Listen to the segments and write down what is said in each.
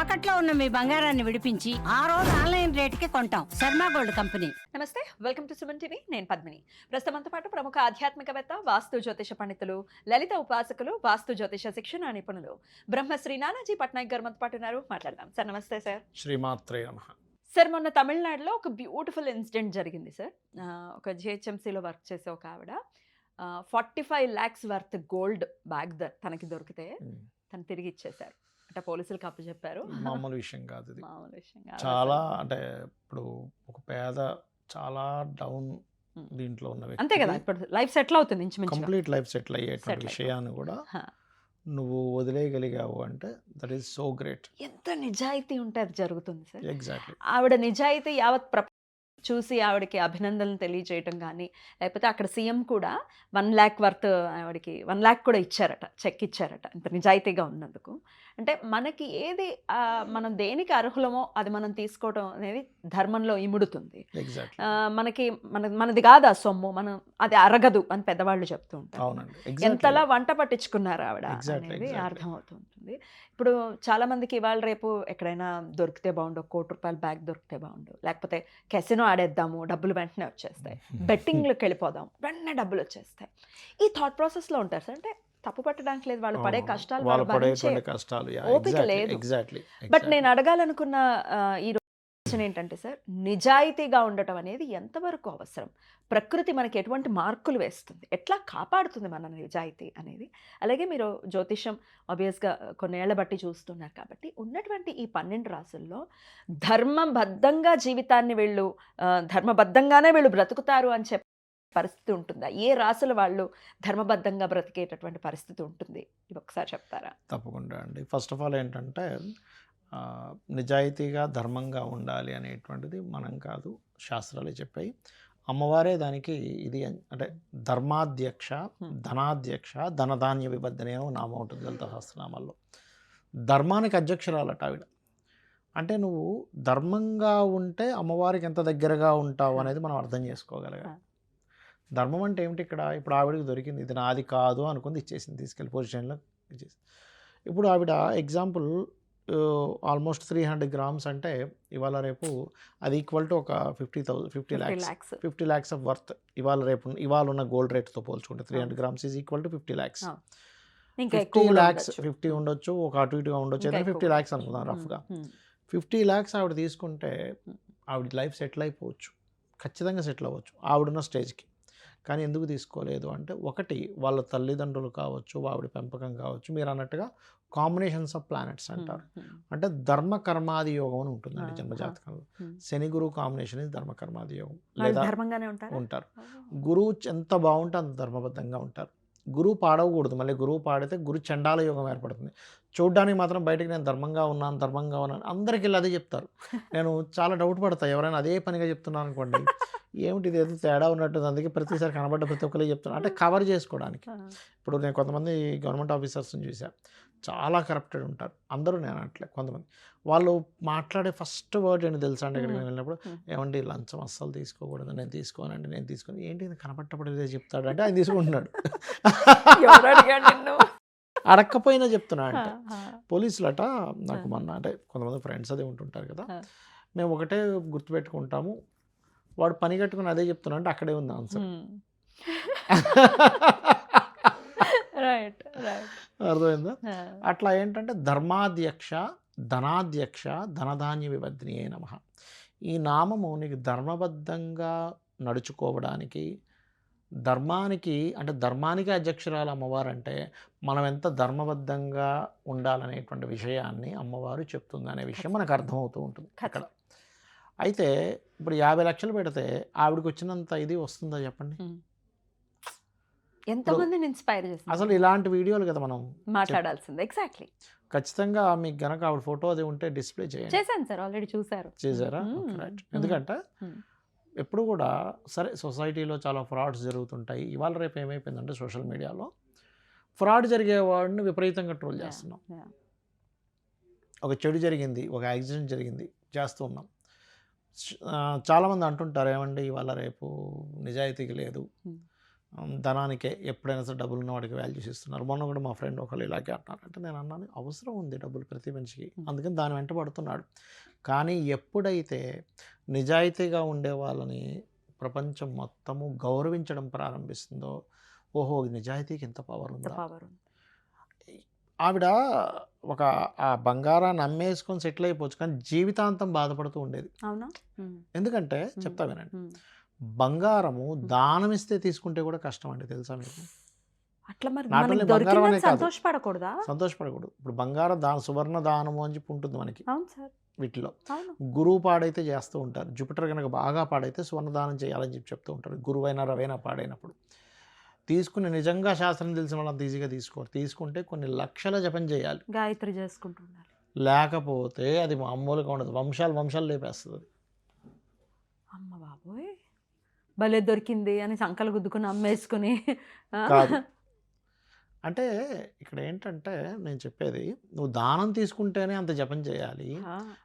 తాకట్లో ఉన్న మీ బంగారాన్ని విడిపించి ఆ రోజు ఆన్లైన్ రేటుకి కొంటాం. Sharma gold company. నమస్తే, వెల్కమ్ టు సుమన్ టీవీ. నేను పద్మిని. ప్రస్తుతంతో పాటు ప్రముఖ ఆధ్యాత్మికవేత్త, వాస్తు జ్యోతిష పండితులు, లలిత ఉపాసకులు, వాస్తు జ్యోతిష శిక్షణ నిపుణులు బ్రహ్మశ్రీ నానాజీ పట్నాయక్ గారు మనతో పాటు ఉన్నారు. మాట్లాడదాం. సార్ నమస్తే. సార్ శ్రీమాత్రే నమః. సార్, మొన్న తమిళనాడులో ఒక బ్యూటిఫుల్ ఇన్సిడెంట్ జరిగింది సార్. ఒక జిహెచ్ఎంసీలో వర్క్ చేసే ఒక ఆవిడ 45 lakhs వర్త్ గోల్డ్ బ్యాగ్ తనకి దొరికితే తను తిరిగి ఇచ్చేశారు. అంటే పోలీసులకు అప్పచెప్పారు. మామూలు విషయం కాదు ఇది. మామూలు విషయం కాదు. చాలా అంటే ఇప్పుడు ఒక పేద చాలా డౌన్ దీంట్లో ఉన్న అంతే కదా, వ్యక్తి ఇప్పుడు లైఫ్ సెటిల్ అవుతుంది ఇంచుమించుగా. కంప్లీట్ లైఫ్ సెటిల్ అయ్యేటువంటి Settle విషయాన్ని కూడా హా. నువ్వు వదిలేయగలిగావు అంటే దట్ ఈస్ సో గ్రేట్. ఎంత నిజాయితీ ఉంటే అది జరుగుతుంది సార్. ఎగ్జాక్ట్లీ. ఆవిడ నిజాయితీ యావత్ చూసి ఆవిడకి అభినందనలు తెలియజేయటం కానీ, లేకపోతే అక్కడ సీఎం కూడా 1 lakh వర్త్ ఆవిడకి 1 lakh కూడా ఇచ్చారట, చెక్ ఇచ్చారట, ఇంత నిజాయితీగా ఉన్నందుకు. అంటే మనకి ఏది మనం దేనికి అర్హులమో అది మనం తీసుకోవడం అనేది ధర్మంలో ఇముడుతుంది. ఎగ్జాక్ట్లీ. మనకి మనది కాదు ఆ సొమ్ము, మనం అది అరగదు అని పెద్దవాళ్ళు చెప్తూ ఉంటారు. అవునండి. ఎంతలా ఎగ్జాక్ట్లీ. వంట పట్టించుకున్నారు ఆవిడ Exactly, అనేది exactly. అర్థమవుతుంటుంది. ఇప్పుడు చాలా మందికి ఇవాళ రేపు ఎక్కడైనా దొరికితే బాగుండు, ₹1 బ్యాగ్ దొరికితే బాగుండు, లేకపోతే కెసినో ఆడేద్దాము, డబ్బులు వెంటనే వచ్చేస్తాయి, బెట్టింగ్లోకి వెళ్ళిపోదాం, వెంటనే డబ్బులు వచ్చేస్తాయి. ఈ థాట్ ప్రాసెస్లో ఉంటారు సార్. అంటే తప్పు పట్టడానికి లేదు, వాళ్ళు పడే కష్టాలు వాళ్ళు వాళ్ళు భరించే పడేటువంటి కష్టాలు ఓపిక లేదు. ఎగ్జాక్ట్లీ. బట్ నేను అడగాలనుకున్న ఈ క్వశ్చన్ ఏంటంటే సార్, నిజాయితీగా ఉండటం అనేది ఎంతవరకు అవసరం? ప్రకృతి మనకి ఎటువంటి మార్కులు వేస్తుంది, ఎట్లా కాపాడుతుంది మన నిజాయితీ అనేది? అలాగే మీరు జ్యోతిషం ఆబ్వియస్గా కొన్నేళ్ల బట్టి చూస్తున్నారు కాబట్టి, ఉన్నటువంటి ఈ 12 రాసుల్లో ధర్మబద్ధంగా జీవితాన్ని వీళ్ళు ధర్మబద్ధంగానే వీళ్ళు బ్రతుకుతారు అని చెప్పే పరిస్థితి ఉంటుందా? ఏ రాసుల వాళ్ళు ధర్మబద్ధంగా బ్రతికేటటువంటి పరిస్థితి ఉంటుంది? ఇవి ఒకసారి చెప్తారా? తప్పకుండా అండి. ఫస్ట్ ఆఫ్ ఆల్ ఏంటంటే నిజాయితీగా ధర్మంగా ఉండాలి అనేటువంటిది మనం కాదు, శాస్త్రాలే చెప్పాయి. అమ్మవారే దానికి ఇది అంటే ధర్మాధ్యక్ష, ధనాధ్యక్ష, ధనధాన్య విబద్ధనే నామం ఉంటుంది లలిత సహస్రనామాల్లో. ధర్మానికి అధ్యక్షురాలట ఆవిడ. అంటే నువ్వు ధర్మంగా ఉంటే అమ్మవారికి ఎంత దగ్గరగా ఉంటావు అనేది మనం అర్థం చేసుకోగలగాలి. ధర్మం అంటే ఏమిటి ఇక్కడ? ఇప్పుడు ఆవిడకి దొరికింది, ఇది నాది కాదు అనుకుంది, ఇచ్చేసింది, తీసుకెళ్ళి పొజిషన్లో ఇచ్చేసింది. ఇప్పుడు ఆవిడ ఎగ్జాంపుల్ ఆల్మోస్ట్ 300 grams అంటే ఇవాళ రేపు అది ఈక్వల్ టు ఒక 50 lakhs ఆఫ్ వర్త్. ఇవాళ ఉన్న గోల్డ్ రేట్తో పోల్చుకుంటే 300 grams is equal to 50 lakhs. 50 lakhs 50 ఉండొచ్చు, ఒక అటు ఇటుగా ఉండొచ్చు, ఏదైనా 50 lakhs అనుకుందాం రఫ్గా. 50 lakhs ఆవిడ తీసుకుంటే ఆవిడ లైఫ్ సెటిల్ అయిపోవచ్చు, ఖచ్చితంగా సెటిల్ అవ్వచ్చు ఆవిడున్న స్టేజ్కి. కానీ ఎందుకు తీసుకోలేదు అంటే, ఒకటి వాళ్ళ తల్లిదండ్రులు కావచ్చు, ఆవిడ పెంపకం కావచ్చు, మీరు అన్నట్టుగా కాంబినేషన్స్ ఆఫ్ ప్లానెట్స్ అంటారు. అంటే ధర్మ కర్మాది యోగం అని ఉంటుందండి జన్మజాతకంలో. శని గురువు కాంబినేషన్ ఇది ధర్మ కర్మాది యోగం. లేదా ధర్మంగానే ఉంటారు. గురువు ఎంత బాగుంటే అంత ధర్మబద్ధంగా ఉంటారు. గురువు పాడవకూడదు, మళ్ళీ గురువు పాడితే గురు చండాల యోగం ఏర్పడుతుంది. చూడ్డానికి మాత్రం బయటకు నేను ధర్మంగా ఉన్నాను అందరికీ ఇలా అదే చెప్తారు. నేను చాలా డౌట్ పడతాను, ఎవరైనా అదే పనిగా చెప్తున్నాను అనుకోండి, ఏమిటి ఇది ఏదో తేడా ఉన్నట్టు, అందుకే ప్రతిసారి కనబడ్డ ప్రతి ఒక్కరే చెప్తున్నారు, అంటే కవర్ చేసుకోవడానికి. ఇప్పుడు నేను కొంతమంది గవర్నమెంట్ ఆఫీసర్స్ని చూసాను, చాలా కరప్టెడ్ ఉంటారు. అందరూ నేను అట్లే కొంతమంది వాళ్ళు మాట్లాడే ఫస్ట్ వర్డ్ ఏంటి తెలుసా అండి? ఎక్కడికి వెళ్ళినప్పుడు, ఏమండి లంచం అస్సలు తీసుకోకూడదు, నేను తీసుకోనండి, నేను తీసుకొని ఏంటి ఇది కనపట్టప్పుడు ఇదే చెప్తాడు అంటే ఆయన తీసుకుంటున్నాడు. అడక్కపోయినా చెప్తున్నా అంటే పోలీసులట నాకు మొన్న, అంటే కొంతమంది ఫ్రెండ్స్ అదే ఉంటుంటారు కదా, మేము ఒకటే గుర్తుపెట్టుకుంటాము, వాడు పని కట్టుకుని అదే చెప్తున్నా అంటే అక్కడే ఉంది ఆన్సర్. అర్థమైందా? అట్లా ఏంటంటే ధర్మాధ్యక్ష, ధనాధ్యక్ష, ధనధాన్య విబద్ధినియే నమః. ఈ నామము నీకు ధర్మబద్ధంగా నడుచుకోవడానికి, ధర్మానికి అధ్యక్షురాలు అమ్మవారు అంటే మనం ఎంత ధర్మబద్ధంగా ఉండాలనేటువంటి విషయాన్ని అమ్మవారు చెప్తుంది అనే విషయం మనకు అర్థమవుతూ ఉంటుంది అక్కడ. అయితే ఇప్పుడు 50 లక్షలు పెడితే ఆవిడకి వచ్చినంత ఇది వస్తుందా చెప్పండి? ఎంతమందిని ఇన్స్పైర్ చేస్తుంది అసలు ఇలాంటి వీడియోలు కదా మనం మాట్లాడాల్సింది. ఎగ్జాక్ట్లీ. ఖచ్చితంగా మీకు గనక ఆవిడ ఫోటో అది ఉంటే డిస్ప్లే చేయండి. చేశాను సార్, ఆల్రెడీ చేశారా? రైట్. ఎందుకంటే ఎప్పుడు కూడా సరే సొసైటీలో చాలా ఫ్రాడ్స్ జరుగుతుంటాయి. ఇవాళ రేపు ఏమైపోయిందంటే సోషల్ మీడియాలో ఫ్రాడ్ జరిగేవాడిని విపరీతంగా ట్రోల్ చేస్తున్నాం. ఒక చెడు జరిగింది, ఒక యాక్సిడెంట్ జరిగింది, చేస్తూ ఉన్నాం. చాలామంది అంటుంటారు, ఏమండి ఇవాళ రేపు నిజాయితీకి లేదు, ధనానికే ఎప్పుడైనా సరే డబ్బులు ఉన్న వాడికి వాల్యూస్ ఇస్తున్నారు. మొన్న కూడా మా ఫ్రెండ్ ఒకళ్ళు ఇలాగే అన్నారు. అంటే నేను అన్నాను, అవసరం ఉంది డబ్బులు ప్రతి మనిషికి, అందుకని దాని వెంట పడుతున్నాడు. కానీ ఎప్పుడైతే నిజాయితీగా ఉండే వాళ్ళని ప్రపంచం మొత్తము గౌరవించడం ప్రారంభిస్తుందో, ఓహో నిజాయితీకి ఎంత పవర్ ఉందా. ఆవిడ ఒక ఆ బంగారాన్ని అమ్మేసుకొని సెటిల్ అయిపోవచ్చు, కానీ జీవితాంతం బాధపడుతూ ఉండేది. అవునా? ఎందుకంటే చెప్తా వినండి, బంగారము దానం ఇస్తే తీసుకుంటే కూడా కష్టం అండి, తెలుసా మీకు? అట్లా మరి Not మనకి only బంగారం దొరికిందని అనే కాదు. సంతోషపడకూడదా? సంతోషపడకూడదు. ఇప్పుడు బంగారం సువర్ణ దానము అని చెప్పి ఉంటుంది మనకి అవును సార్, వీటిలో. అవును. గురువు పాడైతే చేస్తూ ఉంటారు. జూపిటర్ కనుక బాగా పాడైతే సువర్ణదానం చేయాలని చెప్పి చెప్తూ ఉంటారు. గురువైనా రవైనా పాడైనప్పుడు తీసుకుని నిజంగా శాస్త్రం తెలిసిన వాళ్ళు అంత ఈజీగా తీసుకోరు. తీసుకుంటే కొన్ని లక్షల జపం చేయాలి, గాయత్రి చేసుకుంటూ ఉండాలి. లేకపోతే అది మామూలుగా ఉండదు, వంశాలు వంశాలు లేపేస్తుంది అది. అమ్మ బాబోయ్, భలే దొరికింది అని సంకలు గుద్దుకుని అమ్మేసుకుని. కాదు, అంటే ఇక్కడ ఏంటంటే నేను చెప్పేది, నువ్వు దానం తీసుకుంటేనే అంత జపం చేయాలి,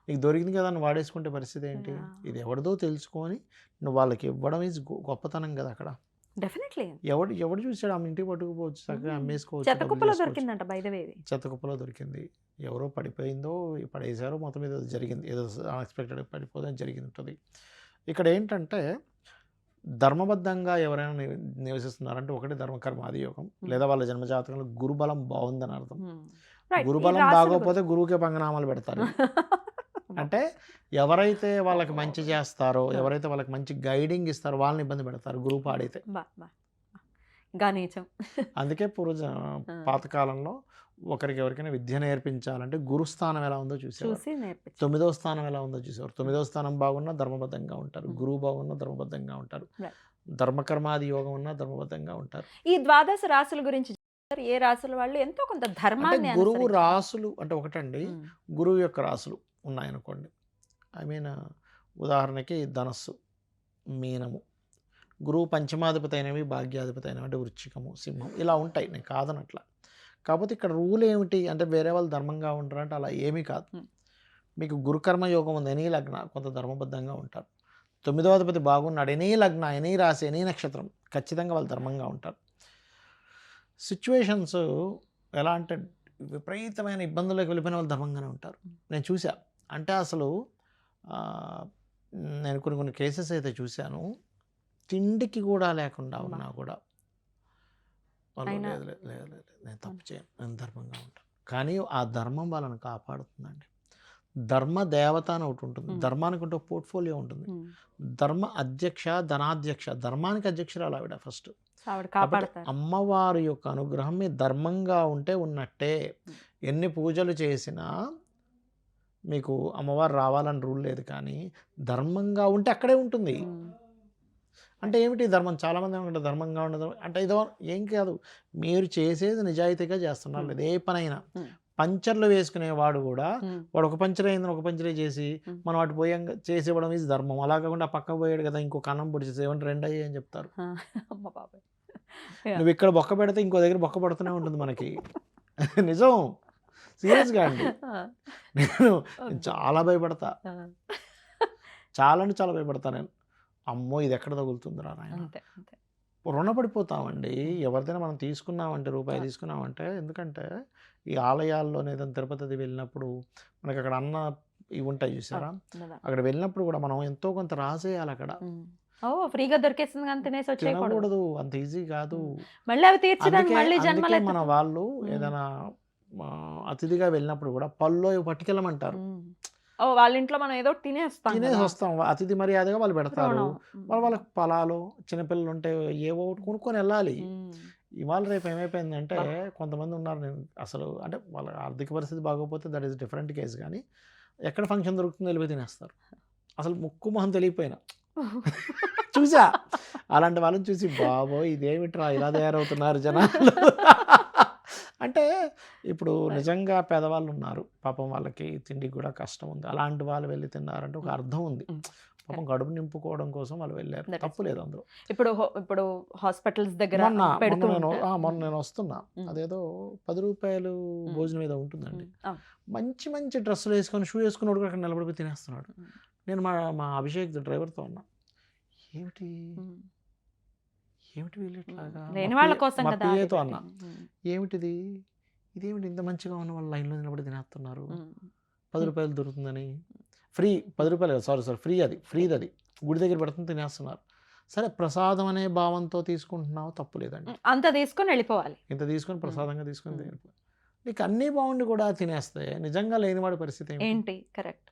నీకు దొరికింది కదా అని వాడేసుకుంటే పరిస్థితి ఏంటి? ఇది ఎవరిదో తెలుసుకొని నువ్వు వాళ్ళకి ఇవ్వడం ఈజ్ గొప్పతనం కదా అక్కడ. డెఫినెట్లీ. ఎవడు చూసాడు, ఆమె ఇంటికి పట్టుకుపోవచ్చు, చక్కగా అమ్మేసుకోవచ్చు. చెత్తకుప్పలో దొరికిందంట బై ద వే. చెత్తకుప్పలో దొరికింది, ఎవరో పడిపోయిందో పడేసారో, మొత్తం మీద జరిగింది, ఏదో అన్ఎక్స్పెక్టెడ్ పడిపోదని జరిగింది ఉంటుంది. ఇక్కడ ఏంటంటే ధర్మబద్ధంగా ఎవరైనా నివసిస్తున్నారంటే ఒకటి ధర్మకర్మ ఆదియోగం, లేదా వాళ్ళ జన్మజాతకంలో గురుబలం బాగుందని అర్థం. గురుబలం బాగోకపోతే గురువుకే పంగనామాలు పెడతారు. అంటే ఎవరైతే వాళ్ళకి మంచి చేస్తారో, ఎవరైతే వాళ్ళకి మంచి గైడింగ్ ఇస్తారో వాళ్ళని ఇబ్బంది పెడతారు గురువు పాడైతే. అందుకే పాతకాలంలో ఒకరికి ఎవరికైనా విద్య నేర్పించాలంటే గురుస్థానం ఎలా ఉందో చూసారు, 9వ స్థానం ఎలా ఉందో చూసేవారు. 9వ స్థానం బాగున్నా ధర్మబద్ధంగా ఉంటారు, గురువు బాగున్నా ధర్మబద్ధంగా ఉంటారు, ధర్మకర్మాది యోగం ఉన్నా ధర్మబద్ధంగా ఉంటారు. ఈ ద్వాదశ రాశుల గురించి ఏ రాశుల వాళ్ళు ఎంతో కొంత ధర్మాన్ని, గురువు రాసులు అంటే ఒకటండి, గురువు యొక్క రాసులు ఉన్నాయనుకోండి. ఐ మీన్ ఉదాహరణకి ధనస్సు, మీనము, గురువు పంచమాధిపతి అయినవి, భాగ్యాధిపతి అయినవి అంటే వృశ్చికము, సింహం, ఇలా ఉంటాయి, నేను కాదనట్లా. కాకపోతే ఇక్కడ రూల్ ఏమిటి అంటే వేరే వాళ్ళు ధర్మంగా ఉంటారు అంటే అలా ఏమీ కాదు. మీకు గురుకర్మ యోగం ఉంది, ఎనీ లగ్న కొంత ధర్మబద్ధంగా ఉంటారు. 9వ అధిపతి బాగున్నాడు, ఎనీ లగ్న, ఎనీ రాశి, ఎనీ నక్షత్రం ఖచ్చితంగా వాళ్ళు ధర్మంగా ఉంటారు. సిచ్యువేషన్స్ ఎలా అంటే విపరీతమైన ఇబ్బందుల్లోకి వెళ్ళిపోయిన వాళ్ళు ధర్మంగానే ఉంటారు, నేను చూసా. అంటే అసలు నేను కొన్ని కేసెస్ అయితే చూశాను, తిండికి కూడా లేకుండా ఉన్నా కూడా లేదు నేను తప్పు చేయను, నేను ధర్మంగా ఉంటాను. కానీ ఆ ధర్మం వాళ్ళని కాపాడుతుందండి. ధర్మ దేవత అని ఒకటి ఉంటుంది, ధర్మానికి ఉంటే పోర్ట్ఫోలియో ఉంటుంది. ధర్మ అధ్యక్ష, ధనాధ్యక్ష, ధర్మానికి అధ్యక్షురాలు ఆవిడ ఫస్ట్. అమ్మవారి యొక్క అనుగ్రహం మీ ధర్మంగా ఉంటే ఉన్నట్టే. ఎన్ని పూజలు చేసినా మీకు అమ్మవారు రావాలని రూల్ లేదు, కానీ ధర్మంగా ఉంటే అక్కడే ఉంటుంది. అంటే ఏమిటి ధర్మం? చాలామంది ఏమంటారు ధర్మంగా ఉండదు అంటే ఇదో ఏం కాదు, మీరు చేసేది నిజాయితీగా చేస్తున్నారు లేదు. ఏ పనైనా పంచర్లు వేసుకునేవాడు కూడా వాడు ఒక పంచర్ అయిందని ఒక పంచరే చేసి మనం అటు పోయాం చేసేవడం ఈజ్ ధర్మం. అలా కాకుండా పక్క పోయాడు కదా ఇంకొక అన్నం పొడిచేసి ఏమంటే 2 అయ్యాయి అని చెప్తారు. నువ్వు ఇక్కడ బొక్క పెడితే ఇంకో దగ్గర బొక్క పడుతూనే ఉంటుంది మనకి. నిజం, సీరియస్గా అండి. నేను చాలా భయపడతా, చాలా అంటే చాలా భయపడతా నేను. అమ్మో ఇది ఎక్కడ తగులుతుందిరా నాయన, రుణపడిపోతామండి. ఎవరిదైనా మనం తీసుకున్నామంటే, రూపాయి తీసుకున్నామంటే, ఎందుకంటే ఈ ఆలయాల్లో ఏదైనా తిరుపతి వెళ్ళినప్పుడు మనకి అక్కడ అన్న ఇవి ఉంటాయి చూసారా, అక్కడ వెళ్ళినప్పుడు కూడా మనం ఎంతో కొంత రాసేయాలి అక్కడ. ఫ్రీగా దొరికేస్తుంది కానీ తినేసి వచ్చేయకూడదు, అంత ఈజీ కాదు. అందుకే మన వాళ్ళు ఏదైనా అతిథిగా వెళ్ళినప్పుడు కూడా పళ్ళు పట్టుకెళ్ళమంటారు. వాళ్ళ ఇంట్లో మనం ఏదో తినేసి వస్తాం, అతిథి మర్యాదగా వాళ్ళు పెడతారు. వాళ్ళకి పొలాలు, చిన్నపిల్లలు ఉంటే ఏవో కొనుక్కొని వెళ్ళాలి. ఇవాళ రేపు ఏమైపోయిందంటే కొంతమంది ఉన్నారు, నేను అసలు అంటే వాళ్ళ ఆర్థిక పరిస్థితి బాగోకపోతే దట్ ఈస్ డిఫరెంట్ కేసు, కానీ ఎక్కడ ఫంక్షన్ దొరుకుతుందో వెళ్ళిపోయి తినేస్తారు. అసలు ముక్కు మొహం తెలియపోయినా చూసా. అలాంటి వాళ్ళని చూసి బాబో ఇదేమిట్రా ఇలా తయారవుతున్నారు జనాలు. అంటే ఇప్పుడు నిజంగా పేదవాళ్ళు ఉన్నారు, పాపం వాళ్ళకి తిండికి కూడా కష్టం ఉంది, అలాంటి వాళ్ళు వెళ్ళి తిన్నారంటే ఒక అర్థం ఉంది. పాపం కడుపు నింపుకోవడం కోసం వాళ్ళు వెళ్ళారు, తప్పు లేదు అందులో. ఇప్పుడు హాస్పిటల్స్ దగ్గర మొన్న నేను వస్తున్నా, అదేదో 10 రూపాయలు భోజనం మీద ఉంటుందండి, మంచి మంచి డ్రెస్సులు వేసుకొని షూ వేసుకుని కూడా అక్కడ నిలబడిపోయి తినేస్తున్నాడు. నేను మా అభిషేక్ డ్రైవర్తో ఉన్నా, ఏమిటి వీళ్ళు ఇట్లాగా లేని మా వాళ్ళ పిఏ- కోసం మా కదా పిఏతో అది అన్న పెట్టింది. ఏమిటిది ఇదేమిటి ఇంత మంచిగా ఉన్న వాళ్ళు లైన్లో నిలబడి తినేస్తున్నారు ఉమ్. 10 రూపాయలు దొరుకుతుందని ఫ్రీ 10 రూపాయలు కదా సారీ ఫ్రీ అది ఫ్రీది అది గుడి దగ్గర పెడుతుంది తినేస్తున్నారు. సరే ప్రసాదం అనే భావంతో తీసుకుంటున్నావు తప్పు లేదండి. అంత తీసుకొని వెళ్ళిపోవాలి. ఇంత తీసుకొని ప్రసాదంగా తీసుకొని మ్మ్. తినిపో. నీకు అన్నీ బాగుండి కూడా తినేస్తే నిజంగా లేనివాడి పరిస్థితి ఏంటి? ఏంటి కరెక్ట్.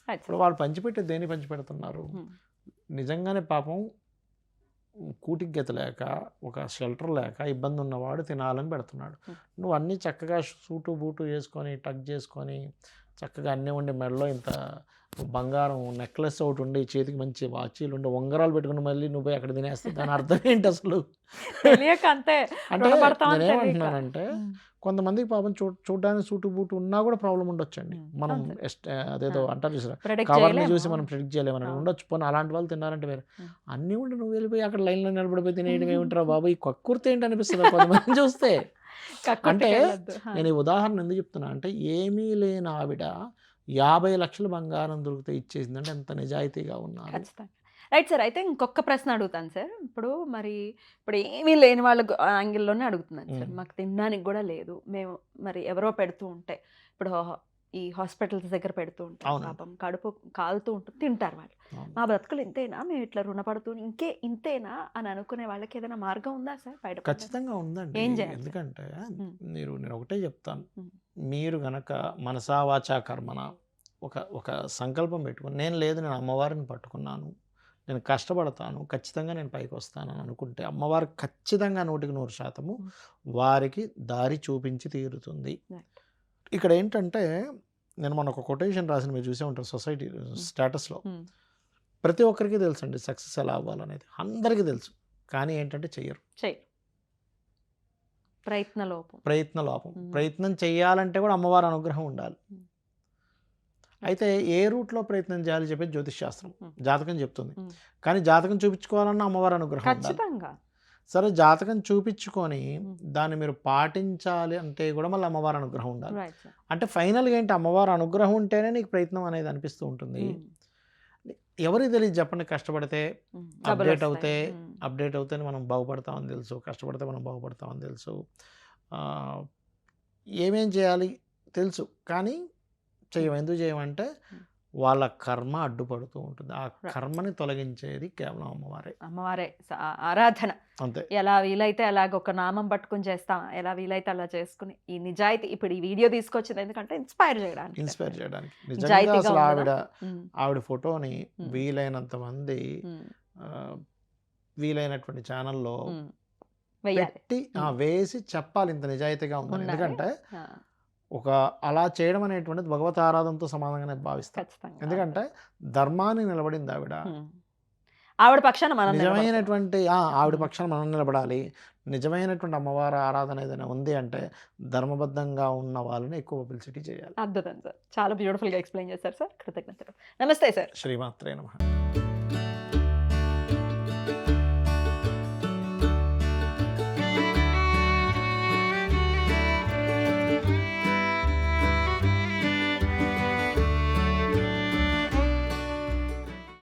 ఇప్పుడు వాళ్ళు పంచిపెట్టి దేని పంచిపెడుతున్నారు? నిజంగానే పాపం కూటికి గతి లేక ఒక షెల్టర్ లేక ఇబ్బంది ఉన్నవాడు తినాలని పెడుతున్నాడు. నువ్వు అన్నీ చక్కగా సూటు బూటు వేసుకొని టక్ చేసుకొని చక్కగా అన్నీ ఉండి మెడలో ఇంత బంగారం నెక్లెస్ ఒకటి ఉండి చేతికి మంచి వాచీలు ఉండి ఉంగరాలు పెట్టుకుని మళ్ళీ నువ్వు అక్కడ తినేస్తే దాని అర్థం ఏంటి అసలు? తెలియక అంతే అంటే రుణపడతామని తెలియక. నేనేమంటున్నానంటే కొంతమందికి పాపం చూడడానికి సూటు బూటు ఉన్నా కూడా ప్రాబ్లం ఉండొచ్చండి. మనం అంతే. అదేదో అంటారు చూసారా Predict కవర్ని చేయలేము. చూసి మనం ప్రిడిక్ట్ చేయలేమని ఉండొచ్చు. పోనీ అలాంటి వాళ్ళు తిన్నారంటే వేరే. అన్నీ ఉండి నువ్వు వెళ్ళిపోయి అక్కడ లైన్లో నిలబడిపోయి తినేయడం ఏమిట్రా బాబు ఈ కక్కుర్తి ఏంటి అనిపిస్తుంది కొంతమంది చూస్తే. కక్కుర్తికి అంటే వెళ్ళొద్దు. నేను ఈ ఉదాహరణ ఎందుకు చెప్తున్నా అంటే ఏమీ లేని ఆవిడ 50 లక్షల బంగారం దొరికితే ఇచ్చేసిందంటే ఎంత నిజాయితీగా ఉన్నారు. ఖచ్చితంగా. Right sir. అయితే ఇంకొక ప్రశ్న అడుగుతాను సార్. ఇప్పుడు ఏమీ లేని వాళ్ళ యాంగిల్లోనే అడుగుతున్నాను సార్. మాకు తినడానికి కూడా లేదు. మేము మరి ఎవరో పెడుతూ ఉంటే ఇప్పుడు ఈ హాస్పిటల్స్ దగ్గర పెడుతూ ఉంటారు. అవునండి. పాపం కడుపు కాలుతూ ఉంటుంది తింటారు వాళ్ళు. అవును. మా బ్రతుకులు ఇంతేనా, మేము ఇట్లా రుణపడుతూ ఇంతేనా అని అనుకునే వాళ్ళకి ఏదైనా మార్గం ఉందా సార్ బయట? ఖచ్చితంగా ఉందండి. ఏం చేయాలి సార్? ఎందుకంటే ఉమ్. నేను ఒకటే చెప్తాను. ఉమ్. మీరు గనక మనసా వాచా కర్మన ఒక సంకల్పం పెట్టుకుని నేను అమ్మవారిని పట్టుకున్నాను, నేను కష్టపడతాను, ఖచ్చితంగా నేను పైకి వస్తాను అని అనుకుంటే అమ్మవారు ఖచ్చితంగా 100% వారికి దారి చూపించి తీరుతుంది. Right. ఇక్కడ ఏంటంటే నేను మొన్న ఒక కొటేషన్ రాసిన మీరు చూసే ఉంటారు సొసైటీ స్టేటస్లో. ఉమ్. ప్రతి ఒక్కరికి తెలుసు అండి సక్సెస్ ఎలా అవ్వాలనేది, అందరికీ తెలుసు. కానీ ఏంటంటే చెయ్యరు. చెయ్యి ప్రయత్న లోపం. ప్రయత్న లోపం. ప్రయత్నం చేయాలంటే కూడా అమ్మవారి అనుగ్రహం ఉండాలి. అయితే ఏ రూట్లో ప్రయత్నం చేయాలి చెప్పేది జ్యోతిష్ శాస్త్రం, జాతకం చెప్తుంది. కానీ జాతకం చూపించుకోవాలన్నా అమ్మవారి అనుగ్రహం ఉండాలి. ఖచ్చితంగా. సరే జాతకం చూపించుకొని దాన్ని మీరు పాటించాలి అంటే కూడా మళ్ళీ అమ్మవారి అనుగ్రహం ఉండాలి. Right sir. అంటే ఫైనల్గా ఏంటి అమ్మవారి అనుగ్రహం ఉంటేనే నీకు ప్రయత్నం అనేది అనిపిస్తూ ఉంటుంది. ఎవరికి తెలియదు చెప్పండి, కష్టపడితే అప్డేట్ అవుతేనే మనం బాగుపడతామని తెలుసు, కష్టపడితే మనం బాగుపడతామని తెలుసు, ఏమేం చేయాలి తెలుసు. కానీ ఎందుకు చేయమంటే వాళ్ళ కర్మ అడ్డుపడుతూ ఉంటుంది. ఆ కర్మని తొలగించేది కేవలం అమ్మవారే ఆరాధన. అంతే. ఎలా వీలైతే అలాగ ఒక నామం పట్టుకుని చేస్తాం, ఎలా వీలైతే అలా చేసుకుని ఈ నిజాయితీ ఇప్పుడు ఈ వీడియో తీసుకొచ్చింది ఎందుకంటే ఇన్స్పైర్ చేయడానికి. నిజంగా అసలు ఆవిడ ఫోటోని వీలైనంత మంది వీలైనటువంటి ఛానల్లో పెట్టి వేసి చెప్పాలి ఇంత నిజాయితీగా ఉందని. ఎందుకంటే అలా చేయడం అనేటువంటిది భగవత్ ఆరాధనతో సమానంగానే భావిస్తాను. ఎందుకంటే ధర్మాన్ని నిలబడింది ఆవిడ పక్షాన మనం నిజమైనటువంటి ఆవిడ పక్షాన మనం నిలబడాలి. నిజమైనటువంటి అమ్మవారి ఆరాధన ఏదైనా ఉంది అంటే ధర్మబద్ధంగా ఉన్న వాళ్ళని ఎక్కువ పబ్లిసిటీ చేయాలి. అద్భుతం సార్, చాలా బ్యూటిఫుల్గా ఎక్స్ప్లెయిన్ చేశారు సార్. కృతజ్ఞతలు. నమస్తే సార్. శ్రీమాత్రే నమః.